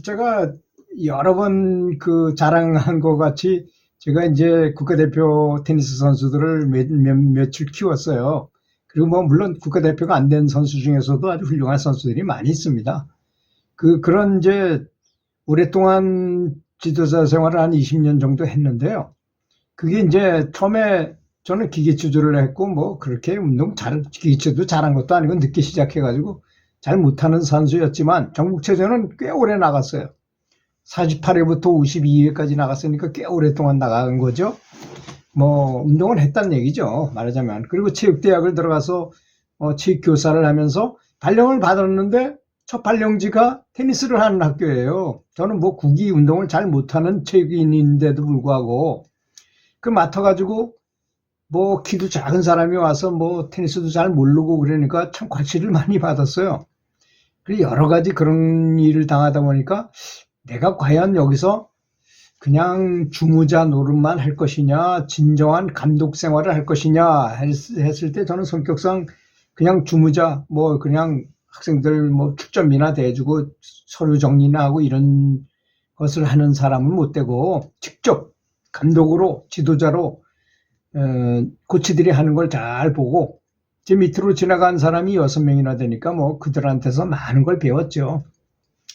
제가 여러 번 자랑한 것 같이 제가 이제 국가대표 테니스 선수들을 며칠 키웠어요. 그리고 뭐 물론 국가대표가 안 된 선수 중에서도 아주 훌륭한 선수들이 많이 있습니다. 그런 이제 오랫동안 지도자 생활을 한 20년 정도 했는데요. 그게 이제 처음에 저는 기계추주를 했고 뭐 그렇게 기계추도 잘한 것도 아니고 늦게 시작해가지고 잘 못하는 선수였지만 전국체전은 꽤 오래 나갔어요. 48회부터 52회까지 나갔으니까 꽤 오랫동안 나간 거죠. 뭐 운동을 했다는 얘기죠, 말하자면. 그리고 체육대학을 들어가서 체육교사를 하면서 발령을 받았는데 첫 발령지가 테니스를 하는 학교예요. 저는 뭐 구기 운동을 잘 못하는 체육인인데도 불구하고 맡아가지고 뭐 키도 작은 사람이 와서 뭐 테니스도 잘 모르고 그러니까 참 과시를 많이 받았어요. 그리고 여러 가지 그런 일을 당하다 보니까 내가 과연 여기서 그냥 주무자 노릇만 할 것이냐, 진정한 감독 생활을 할 것이냐 했을 때 저는 성격상 그냥 주무자, 뭐 그냥 학생들 뭐 출전비나 대주고 서류 정리나 하고 이런 것을 하는 사람은 못 되고 직접 감독으로 지도자로 코치들이 하는 걸 잘 보고 제 밑으로 지나간 사람이 6명이나 되니까 뭐 그들한테서 많은 걸 배웠죠.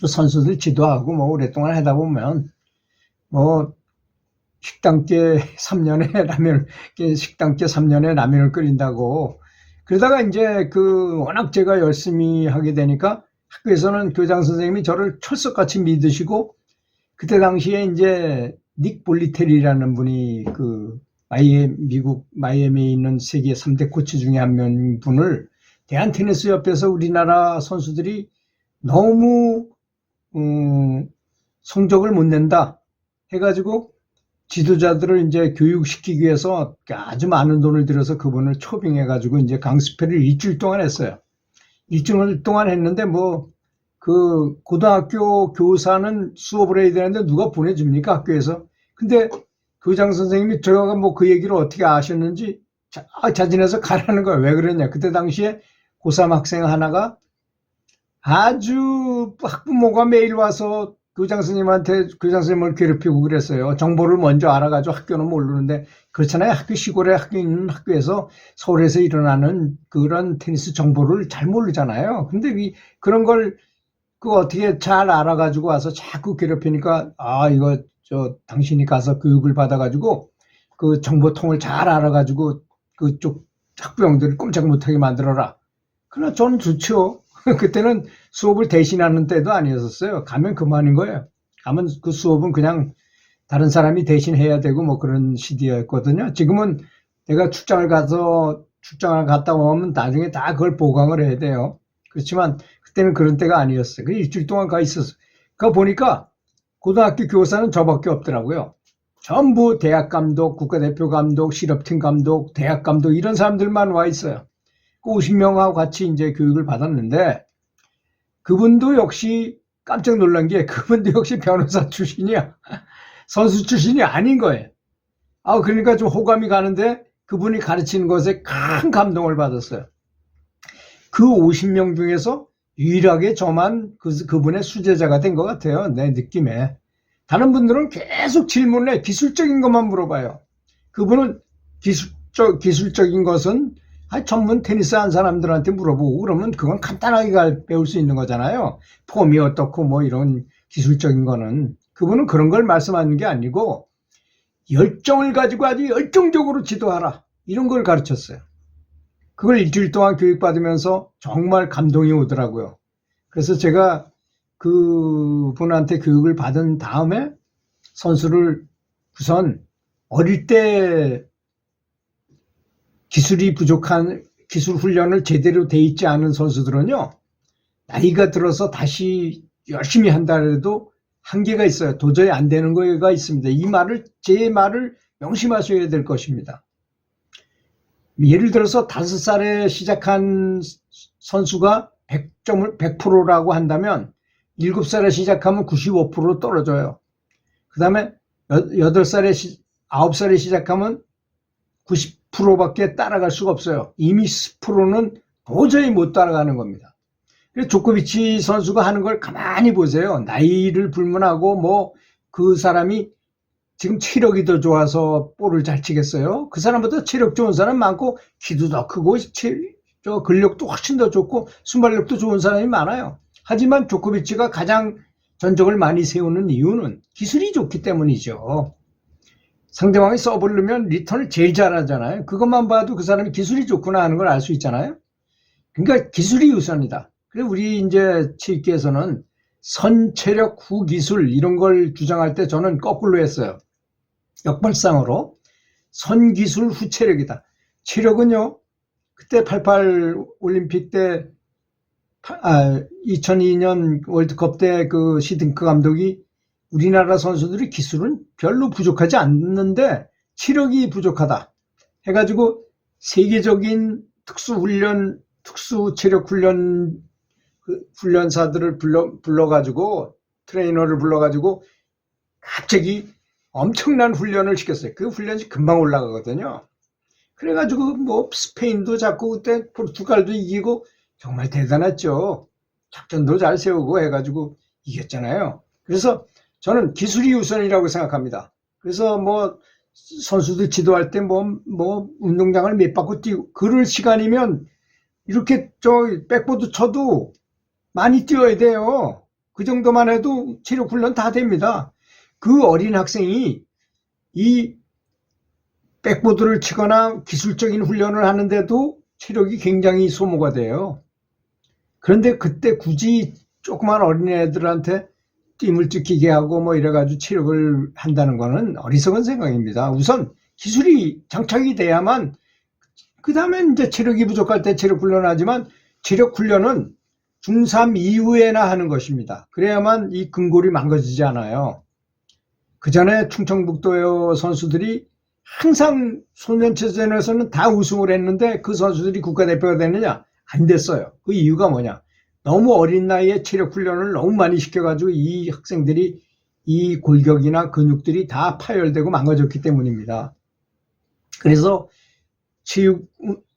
선수들 지도하고 뭐 오랫동안 하다 보면 뭐 식당계 3년에 라면을 끓인다고 그러다가 이제 워낙 제가 열심히 하게 되니까 학교에서는 교장 선생님이 저를 철석같이 믿으시고 그때 당시에 이제 닉 볼리테리라는 분이 미국 마이애미에 있는 세계 3대 코치 중에 한 분을 대한테니스협회에서 우리나라 선수들이 너무 성적을 못 낸다 해가지고 지도자들을 이제 교육시키기 위해서 아주 많은 돈을 들여서 그분을 초빙해가지고 이제 강습회를 일주일 동안 했어요. 일주일 동안 했는데 고등학교 교사는 수업을 해야 되는데 누가 보내줍니까, 학교에서? 근데 교장 선생님이 제가 뭐 그 얘기를 어떻게 아셨는지 자진해서 가라는 거예요. 왜 그랬냐? 그때 당시에 고3 학생 하나가 아주 학부모가 매일 와서 교장 선생님을 괴롭히고 그랬어요. 정보를 먼저 알아가지고 학교는 모르는데 그렇잖아요. 시골에 학교 있는 학교에서 서울에서 일어나는 그런 테니스 정보를 잘 모르잖아요. 근데 그런 걸 어떻게 잘 알아가지고 와서 자꾸 괴롭히니까 이거 당신이 가서 교육을 받아가지고 그 정보통을 잘 알아가지고 그쪽 학부형들을 꼼짝 못하게 만들어라. 그러나 저는 좋죠. 그때는 수업을 대신하는 때도 아니었어요. 가면 그만인 거예요. 가면 그 수업은 그냥 다른 사람이 대신해야 되고 뭐 그런 시대였거든요. 지금은 내가 출장을 갔다 오면 나중에 다 그걸 보강을 해야 돼요. 그렇지만 그때는 그런 때가 아니었어요. 일주일 동안 가 있었어요. 보니까 고등학교 교사는 저밖에 없더라고요. 전부 대학 감독, 국가대표 감독, 실업팀 감독, 대학 감독 이런 사람들만 와 있어요. 50명하고 같이 이제 교육을 받았는데 그분도 역시 깜짝 놀란 게 그분도 역시 변호사 출신이야. 선수 출신이 아닌 거예요. 그러니까 좀 호감이 가는데 그분이 가르치는 것에 큰 감동을 받았어요. 그 50명 중에서 유일하게 저만 그분의 수제자가 된 것 같아요. 내 느낌에. 다른 분들은 계속 질문을 해. 기술적인 것만 물어봐요. 그분은 기술적인 것은 전문 테니스 한 사람들한테 물어보고 그러면 그건 간단하게 배울 수 있는 거잖아요. 폼이 어떻고 뭐 이런 기술적인 거는. 그분은 그런 걸 말씀하는 게 아니고 열정을 가지고 아주 열정적으로 지도하라. 이런 걸 가르쳤어요. 그걸 일주일 동안 교육받으면서 정말 감동이 오더라고요. 그래서 제가 그분한테 교육을 받은 다음에 선수를 우선 어릴 때 기술이 부족한 기술 훈련을 제대로 돼 있지 않은 선수들은요, 나이가 들어서 다시 열심히 한다 해도 한계가 있어요. 도저히 안 되는 거가 있습니다. 제 말을 명심하셔야 될 것입니다. 예를 들어서 5살에 시작한 선수가 100%라고 한다면 7살에 시작하면 95% 떨어져요. 그 다음에 9살에 시작하면 90%밖에 따라갈 수가 없어요. 이미 10%는 도저히 못 따라가는 겁니다. 조코비치 선수가 하는 걸 가만히 보세요. 나이를 불문하고 뭐 그 사람이 지금 체력이 더 좋아서 볼을 잘 치겠어요? 그 사람보다 체력 좋은 사람 많고 키도 더 크고 근력도 훨씬 더 좋고 순발력도 좋은 사람이 많아요. 하지만 조코비치가 가장 전적을 많이 세우는 이유는 기술이 좋기 때문이죠. 상대방이 서브를 리턴을 제일 잘하잖아요. 그것만 봐도 그 사람이 기술이 좋구나 하는 걸 알 수 있잖아요. 그러니까 기술이 우선이다. 그래서 우리 이제 체육계에서는 선체력 후기술 이런 걸 주장할 때 저는 거꾸로 했어요. 역발상으로 선기술 후체력이다. 체력은요, 그때 88 올림픽 때 2002년 월드컵 때 그 시딩크 감독이 우리나라 선수들이 기술은 별로 부족하지 않는데 체력이 부족하다 해가지고 세계적인 특수훈련, 특수체력훈련 훈련사들을 불러가지고 트레이너를 불러가지고 갑자기 엄청난 훈련을 시켰어요. 그 훈련이 금방 올라가거든요. 그래가지고 뭐 스페인도 잡고 그때 포르투갈도 이기고 정말 대단했죠. 작전도 잘 세우고 해가지고 이겼잖아요. 그래서 저는 기술이 우선이라고 생각합니다. 그래서 뭐 선수들 지도할 때 뭐 운동장을 몇 바퀴 뛰고 그럴 시간이면 이렇게 백보드 쳐도 많이 뛰어야 돼요. 그 정도만 해도 체력 훈련 다 됩니다. 그 어린 학생이 이 백보드를 치거나 기술적인 훈련을 하는데도 체력이 굉장히 소모가 돼요. 그런데 그때 굳이 조그만 어린애들한테 띠물 찍히게 하고 뭐 이래가지고 체력을 한다는 거는 어리석은 생각입니다. 우선 기술이 장착이 돼야만 그 다음에 이제 체력이 부족할 때 체력 훈련을 하지만 체력 훈련은 중3 이후에나 하는 것입니다. 그래야만 이 근골이 망가지지 않아요. 그 전에 충청북도 선수들이 항상 소년체전에서는 다 우승을 했는데 그 선수들이 국가대표가 됐느냐? 안 됐어요. 그 이유가 뭐냐? 너무 어린 나이에 체력 훈련을 너무 많이 시켜가지고 이 학생들이 이 골격이나 근육들이 다 파열되고 망가졌기 때문입니다. 그래서 체육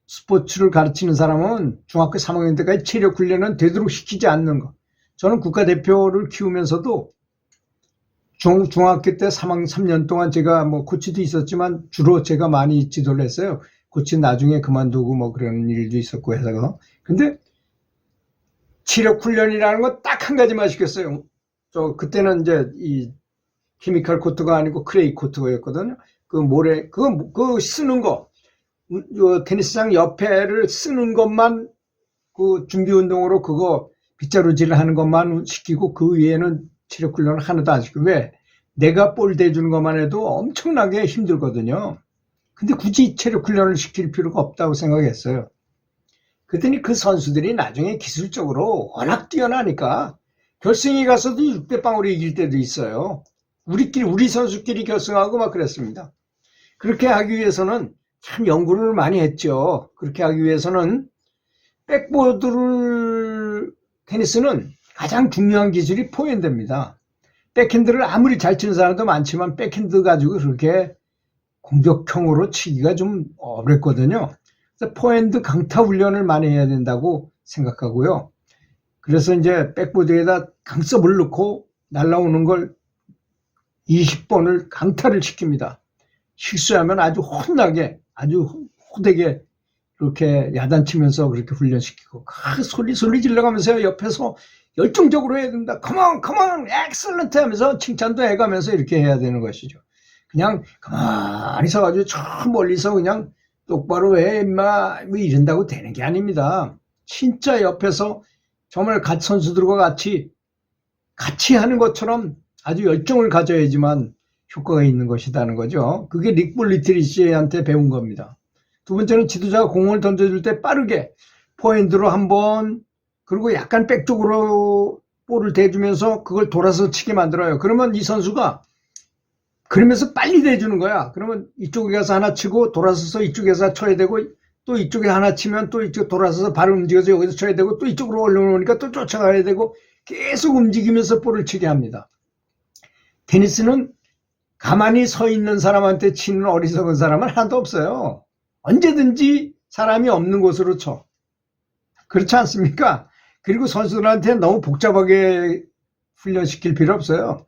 스포츠를 가르치는 사람은 중학교 3학년 때까지 체력 훈련은 되도록 시키지 않는 것. 저는 국가대표를 키우면서도 중학교 때 3년 동안 제가 뭐 코치도 있었지만 주로 제가 많이 지도를 했어요. 코치 나중에 그만두고 뭐 그런 일도 있었고 해서. 근데 체력 훈련이라는 건 딱 한 가지만 시켰어요. 그때는 이제 이 케미컬 코트가 아니고 크레이 코트였거든요. 그 모래, 그거 쓰는 거. 테니스장 옆에를 쓰는 것만 그 준비 운동으로 그거 빗자루질을 하는 것만 시키고 그 위에는 체력 훈련을 하나도 안 시키고 왜? 내가 볼 대주는 것만 해도 엄청나게 힘들거든요. 근데 굳이 체력 훈련을 시킬 필요가 없다고 생각했어요. 그랬더니 그 선수들이 나중에 기술적으로 워낙 뛰어나니까 결승에 가서도 6대 0으로 이길 때도 있어요. 우리 선수끼리 결승하고 막 그랬습니다. 그렇게 하기 위해서는 참 연구를 많이 했죠. 그렇게 하기 위해서는 테니스는 가장 중요한 기술이 포핸드입니다. 백핸드를 아무리 잘 치는 사람도 많지만 백핸드 가지고 그렇게 공격형으로 치기가 좀 어렵거든요. 그래서 포핸드 강타 훈련을 많이 해야 된다고 생각하고요. 그래서 이제 백보드에다 강섭을 넣고 날라오는 걸 20번을 강타를 시킵니다. 실수하면 아주 혼나게, 아주 호되게 그렇게 야단치면서 그렇게 훈련시키고 소리 질러가면서 옆에서 열정적으로 해야 된다. Come on, excellent 하면서 칭찬도 해가면서 이렇게 해야 되는 것이죠. 그냥 가만히 서가지고 저 멀리서 그냥 똑바로 해 임마 뭐 이런다고 되는 게 아닙니다. 진짜 옆에서 정말 선수들과 같이 하는 것처럼 아주 열정을 가져야지만 효과가 있는 것이라는 거죠. 그게 릭 볼리트리시한테 배운 겁니다. 두 번째는 지도자가 공을 던져줄 때 빠르게 포핸드로 한번 그리고 약간 백쪽으로 볼을 대주면서 그걸 돌아서 치게 만들어요. 그러면 이 선수가 그러면서 빨리 대주는 거야. 그러면 이쪽에 가서 하나 치고 돌아서서 이쪽에서 쳐야 되고 또 이쪽에 하나 치면 또 이쪽 돌아서서 발을 움직여서 여기서 쳐야 되고 또 이쪽으로 올라오니까 또 쫓아가야 되고 계속 움직이면서 볼을 치게 합니다. 테니스는 가만히 서 있는 사람한테 치는 어리석은 사람은 하나도 없어요. 언제든지 사람이 없는 곳으로 쳐. 그렇지 않습니까? 그리고 선수들한테 너무 복잡하게 훈련시킬 필요 없어요.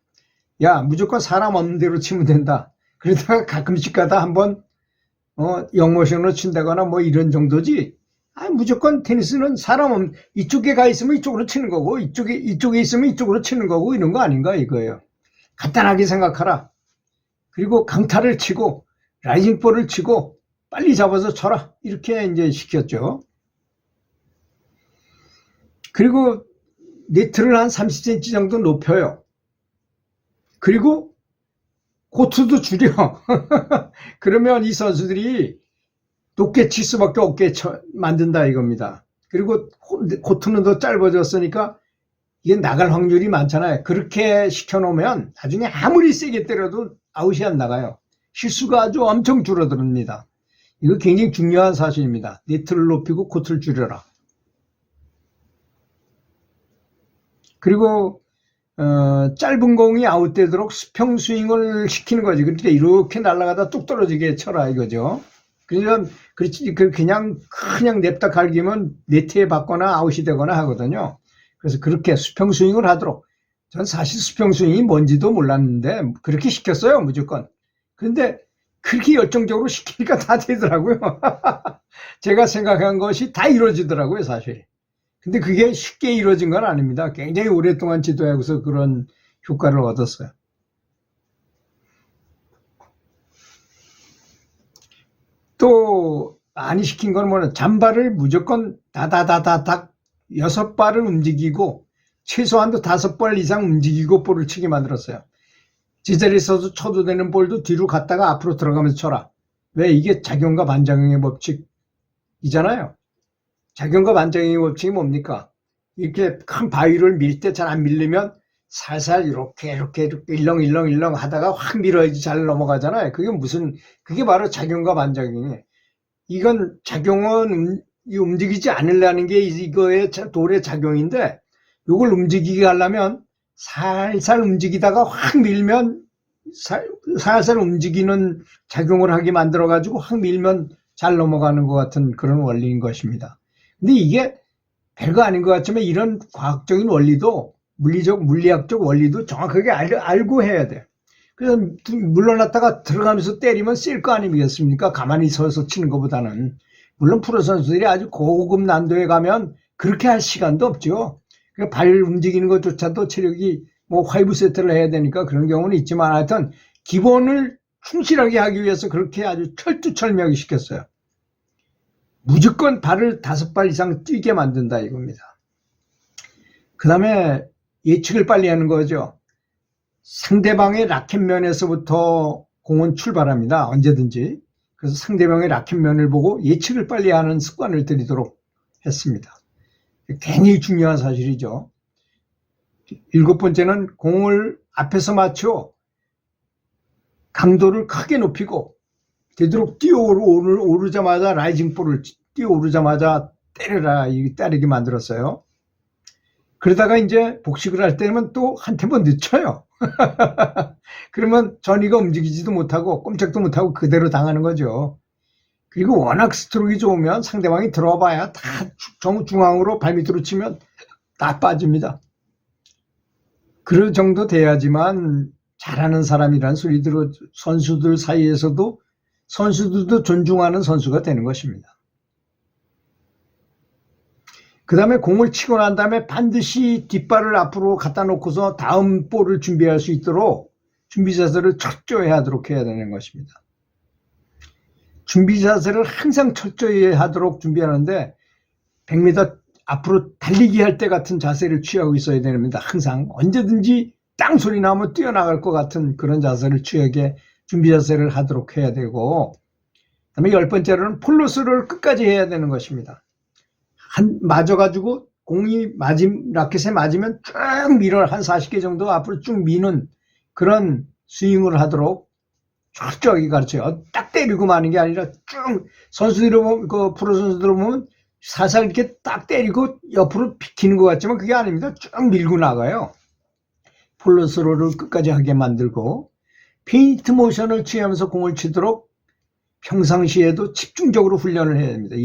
야, 무조건 사람 없는 대로 치면 된다. 그러다가 가끔씩 가다 한번 영모션으로 친다거나 뭐 이런 정도지. 무조건 테니스는 사람 없는, 이쪽에 가 있으면 이쪽으로 치는 거고, 이쪽에 있으면 이쪽으로 치는 거고, 이런 거 아닌가 이거예요. 간단하게 생각하라. 그리고 강타를 치고 라이징볼을 치고 빨리 잡아서 쳐라. 이렇게 이제 시켰죠. 그리고 네트를 한 30cm 정도 높여요. 그리고 코트도 줄여. 그러면 이 선수들이 높게 칠 수밖에 없게 만든다 이겁니다. 그리고 코트는 더 짧아졌으니까 이게 나갈 확률이 많잖아요. 그렇게 시켜놓으면 나중에 아무리 세게 때려도 아웃이 안 나가요. 실수가 아주 엄청 줄어듭니다. 이거 굉장히 중요한 사실입니다. 네트를 높이고 코트를 줄여라. 그리고 짧은 공이 아웃되도록 수평 스윙을 시키는 거지. 그러니까 이렇게 날아가다 뚝 떨어지게 쳐라 이거죠. 그러면 그렇지 그냥 냅다 갈기면 네트에 받거나 아웃이 되거나 하거든요. 그래서 그렇게 수평 스윙을 하도록. 전 사실 수평 스윙이 뭔지도 몰랐는데 그렇게 시켰어요 무조건. 그런데 그렇게 열정적으로 시키니까 다 되더라고요. 제가 생각한 것이 다 이루어지더라고요 사실. 근데 그게 쉽게 이루어진 건 아닙니다. 굉장히 오랫동안 지도하고서 그런 효과를 얻었어요. 또 많이 시킨 건 뭐냐, 잠발을 무조건 다다다다닥 6발을 움직이고 최소한도 5발 이상 움직이고 볼을 치게 만들었어요. 제자리에서도 쳐도 되는 볼도 뒤로 갔다가 앞으로 들어가면서 쳐라. 왜? 이게 작용과 반작용의 법칙이잖아요. 작용과 반작용의 법칙이 뭡니까? 이렇게 큰 바위를 밀 때 잘 안 밀리면 살살 이렇게 일렁일렁 하다가 확 밀어야지 잘 넘어가잖아요. 그게 바로 작용과 반작용이에요. 이건 작용은 움직이지 않으려는 게 이거의 돌의 작용인데, 이걸 움직이게 하려면 살살 움직이다가 확 밀면 살살 움직이는 작용을 하게 만들어 가지고 확 밀면 잘 넘어가는 것 같은 그런 원리인 것입니다. 근데 이게 별거 아닌 것 같지만 이런 과학적인 원리도 물리학적 원리도 정확하게 알고 해야 돼요. 그래서 물러났다가 들어가면서 때리면 셀 거 아니겠습니까? 가만히 서서 치는 것보다는. 물론 프로 선수들이 아주 고급 난도에 가면 그렇게 할 시간도 없죠. 발 움직이는 것조차도 체력이 뭐 5세트를 해야 되니까 그런 경우는 있지만 하여튼 기본을 충실하게 하기 위해서 그렇게 아주 철두철미하게 시켰어요. 무조건 발을 5발 이상 뛰게 만든다 이겁니다. 그 다음에 예측을 빨리 하는 거죠. 상대방의 라켓면에서부터 공은 출발합니다. 언제든지. 그래서 상대방의 라켓면을 보고 예측을 빨리 하는 습관을 들이도록 했습니다. 굉장히 중요한 사실이죠. 7번째는 공을 앞에서 맞춰 강도를 크게 높이고 되도록 뛰어오르자마자 라이징볼을 뛰어오르자마자 때리게 만들었어요. 그러다가 이제 복식을 할 때면 또 한 템포 늦춰요. 그러면 전이가 움직이지도 못하고 꼼짝도 못하고 그대로 당하는 거죠. 그리고 워낙 스트로크가 좋으면 상대방이 들어와 봐야 다 중앙으로 발밑으로 치면 다 빠집니다. 그럴 정도 돼야지만 잘하는 사람이란 소리 들어 선수들 사이에서도 선수들도 존중하는 선수가 되는 것입니다. 그 다음에 공을 치고 난 다음에 반드시 뒷발을 앞으로 갖다 놓고서 다음 볼을 준비할 수 있도록 준비 자세를 철저히 하도록 해야 되는 것입니다. 준비 자세를 항상 철저히 하도록 준비하는데 100m 앞으로 달리기 할 때 같은 자세를 취하고 있어야 됩니다. 항상 언제든지 땅 소리 나면 뛰어나갈 것 같은 그런 자세를 취하게 준비 자세를 하도록 해야 되고, 그다음에 10번째로는 폴로스를 끝까지 해야 되는 것입니다. 맞아가지고 공이 라켓에 맞으면 쭉 한 40개 정도 앞으로 쭉 미는 그런 스윙을 하도록 철저하게 가르쳐요. 딱 때리고 마는 게 아니라 쭉 선수들을 보면, 프로 선수들을 보면 살살 이렇게 딱 때리고 옆으로 비키는 것 같지만 그게 아닙니다. 쭉 밀고 나가요. 폴로스로를 끝까지 하게 만들고, 페인트 모션을 취하면서 공을 치도록 평상시에도 집중적으로 훈련을 해야 됩니다.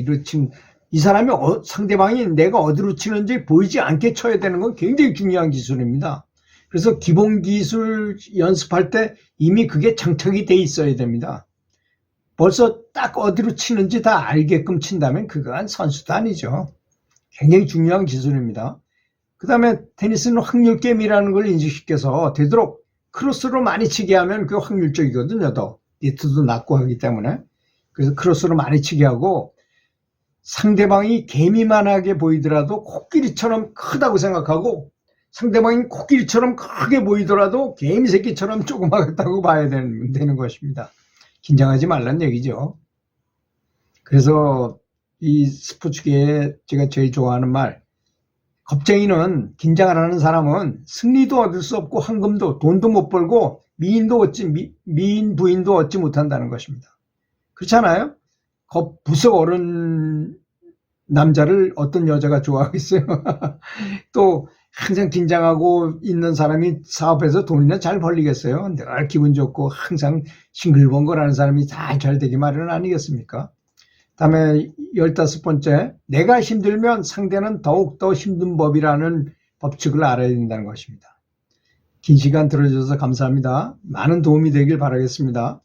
이 사람이 상대방이 내가 어디로 치는지 보이지 않게 쳐야 되는 건 굉장히 중요한 기술입니다. 그래서 기본 기술 연습할 때 이미 그게 장착이 돼 있어야 됩니다. 벌써 딱 어디로 치는지 다 알게끔 친다면 그건 선수도 아니죠. 굉장히 중요한 기술입니다. 그 다음에 테니스는 확률 게임이라는 걸 인식시켜서 되도록 크로스로 많이 치게 하면 그 확률적이거든요. 더 니트도 낮고 하기 때문에. 그래서 크로스로 많이 치게 하고 상대방이 개미만하게 보이더라도 코끼리처럼 크다고 생각하고 상대방이 코끼리처럼 크게 보이더라도 개미 새끼처럼 조그맣다고 봐야 되는 것입니다. 긴장하지 말란 얘기죠. 그래서 이 스포츠계에 제가 제일 좋아하는 말, 겁쟁이는, 긴장을 하는 사람은 승리도 얻을 수 없고 황금도, 돈도 못 벌고 미인 부인도 얻지 못한다는 것입니다. 그렇잖아요? 부쩍 어른 남자를 어떤 여자가 좋아하겠어요? 또 항상 긴장하고 있는 사람이 사업에서 돈이나 잘 벌리겠어요? 늘 기분 좋고 항상 싱글벙글하는 사람이 다 잘 되기 마련 아니겠습니까? 다음에 15번째, 내가 힘들면 상대는 더욱더 힘든 법이라는 법칙을 알아야 된다는 것입니다. 긴 시간 들어주셔서 감사합니다. 많은 도움이 되길 바라겠습니다.